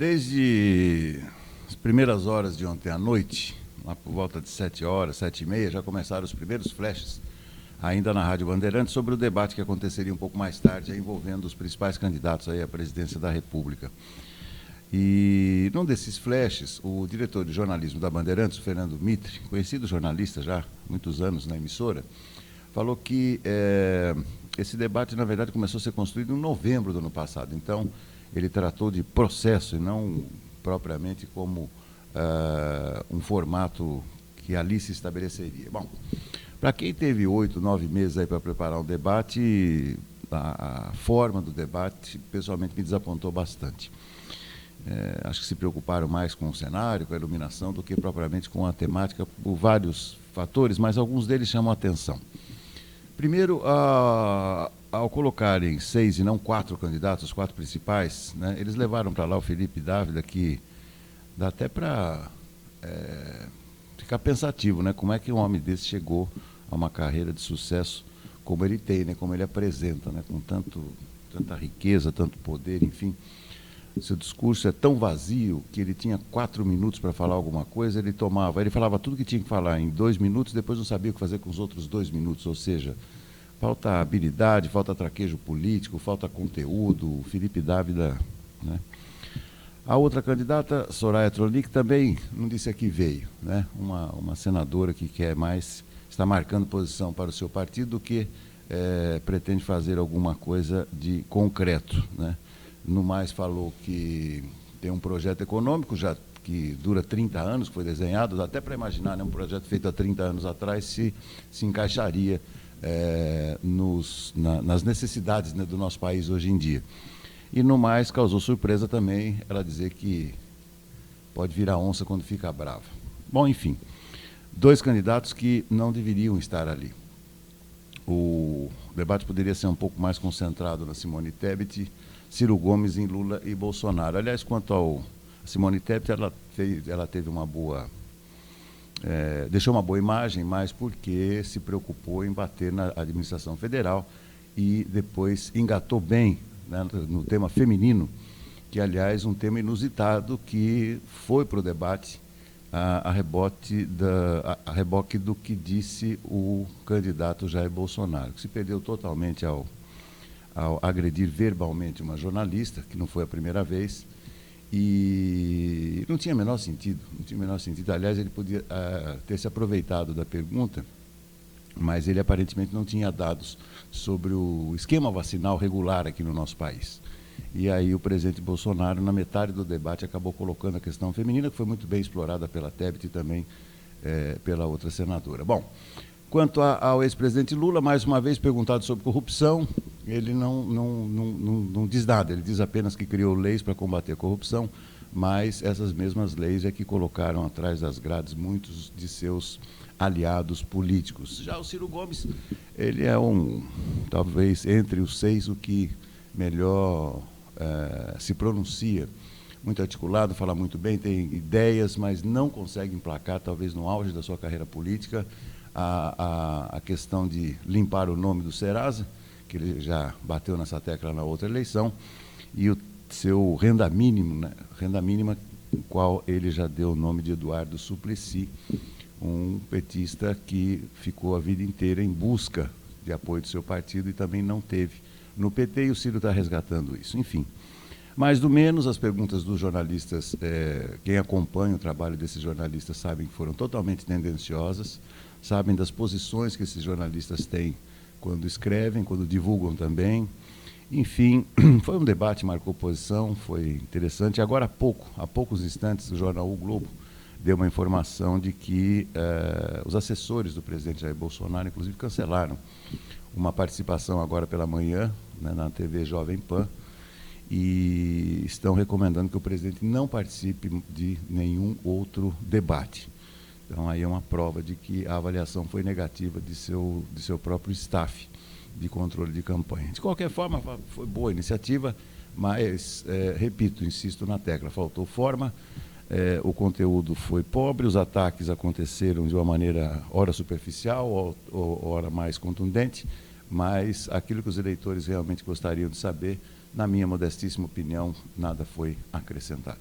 Desde as primeiras horas de ontem à noite, lá por volta de 7 horas, 7h30, já começaram os primeiros flashes, ainda na Rádio Bandeirantes, sobre o debate que aconteceria um pouco mais tarde, envolvendo os principais candidatos aí à presidência da República. E num desses flashes, o diretor de jornalismo da Bandeirantes, o Fernando Mitre, conhecido jornalista já há muitos anos na emissora, falou que esse debate, na verdade, começou a ser construído em novembro do ano passado. Então, ele tratou de processo e não propriamente como um formato que ali se estabeleceria. Bom, para quem teve 8, 9 meses aí para preparar um debate, a forma do debate, pessoalmente, me desapontou bastante. Acho que se preocuparam mais com o cenário, com a iluminação, do que propriamente com a temática, por vários fatores, mas alguns deles chamam a atenção. Primeiro, ao colocarem 6 e não 4 candidatos, os 4 principais, né, eles levaram para lá o Felipe Dávila, que dá até para ficar pensativo, né? Como é que um homem desse chegou a uma carreira de sucesso como ele tem, né? Como ele apresenta, né? Com tanta riqueza, tanto poder, enfim. Seu discurso é tão vazio que ele tinha 4 minutos para falar alguma coisa, ele falava tudo que tinha que falar em 2 minutos, depois não sabia o que fazer com os outros 2 minutos, ou seja, falta habilidade, falta traquejo político, falta conteúdo. O Felipe Dávila, né? A outra candidata, Soraya Tronic, também não disse a que veio, né? Uma senadora que está marcando posição para o seu partido do que pretende fazer alguma coisa de concreto, né? No mais, falou que tem um projeto econômico já que dura 30 anos, que foi desenhado, dá até para imaginar, né, um projeto feito há 30 anos atrás se encaixaria nas necessidades, né, do nosso país hoje em dia. E, no mais, causou surpresa também ela dizer que pode virar onça quando fica brava. Bom, enfim, 2 candidatos que não deveriam estar ali. O debate poderia ser um pouco mais concentrado na Simone Tebet, Ciro Gomes, em Lula e Bolsonaro. Aliás, quanto a Simone Tebet, ela teve uma boa... deixou uma boa imagem, mas porque se preocupou em bater na administração federal e depois engatou bem, né, no tema feminino, que, aliás, um tema inusitado que foi para o debate a reboque do que disse o candidato Jair Bolsonaro, que se perdeu totalmente ao agredir verbalmente uma jornalista, que não foi a primeira vez, e não tinha o menor sentido, Aliás, ele podia ter se aproveitado da pergunta, mas ele aparentemente não tinha dados sobre o esquema vacinal regular aqui no nosso país. E aí o presidente Bolsonaro, na metade do debate, acabou colocando a questão feminina, que foi muito bem explorada pela Tebet e também pela outra senadora. Bom, quanto ao ex-presidente Lula, mais uma vez perguntado sobre corrupção, ele não diz nada, ele diz apenas que criou leis para combater a corrupção, mas essas mesmas leis é que colocaram atrás das grades muitos de seus aliados políticos. Já o Ciro Gomes, ele é talvez entre os 6, o que melhor se pronuncia. Muito articulado, fala muito bem, tem ideias, mas não consegue emplacar, talvez no auge da sua carreira política, a questão de limpar o nome do Serasa, que ele já bateu nessa tecla na outra eleição, e o seu renda mínima, o qual ele já deu o nome de Eduardo Suplicy, um petista que ficou a vida inteira em busca de apoio do seu partido e também não teve no PT, e o Ciro está resgatando isso. Enfim, mais do menos, as perguntas dos jornalistas, quem acompanha o trabalho desses jornalistas sabem que foram totalmente tendenciosas, sabem das posições que esses jornalistas têm quando escrevem, quando divulgam também. Enfim, foi um debate, marcou posição, foi interessante. Agora, há poucos instantes, o jornal O Globo deu uma informação de que os assessores do presidente Jair Bolsonaro, inclusive, cancelaram uma participação agora pela manhã, né, na TV Jovem Pan, e estão recomendando que o presidente não participe de nenhum outro debate. Então, aí é uma prova de que a avaliação foi negativa de seu próprio staff de controle de campanha. De qualquer forma, foi boa a iniciativa, mas, repito, insisto na tecla, faltou forma, o conteúdo foi pobre, os ataques aconteceram de uma maneira ora superficial, ora mais contundente, mas aquilo que os eleitores realmente gostariam de saber Na minha modestíssima opinião, nada foi acrescentado.